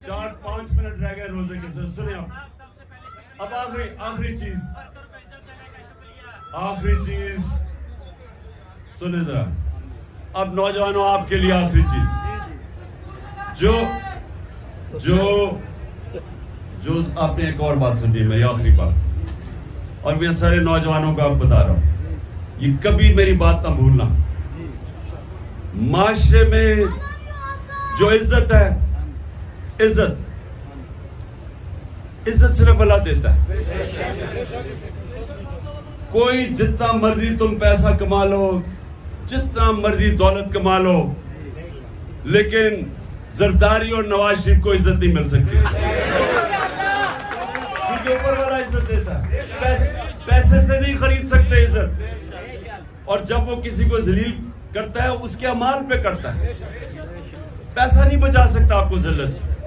4-5 minute रह गए रोजे के साथ, सुनिए आप। अब आखिरी चीज सुने जरा। अब नौजवानों आपके लिए आखिरी चीज जो आपने एक और बात सुनी, मैं आखिरी बात, और मैं सारे नौजवानों को आप बता रहा हूं, ये कभी मेरी बात ना भूलना। माशरे में जो इज्जत है, इज्जत सिर्फ अल्लाह देता है। कोई जितना मर्जी तुम पैसा कमा लो, जितना मर्जी दौलत कमा लो, लेकिन जरदारी और नवाज शरीफ को इज्जत नहीं मिल सकती, क्योंकि ऊपर वाला इज्जत देता है। पैसे से नहीं खरीद सकते इज्जत, और जब वो किसी को जलील करता है उसके अमाल पे करता है। पैसा नहीं बचा सकता आपको जिल्लत से।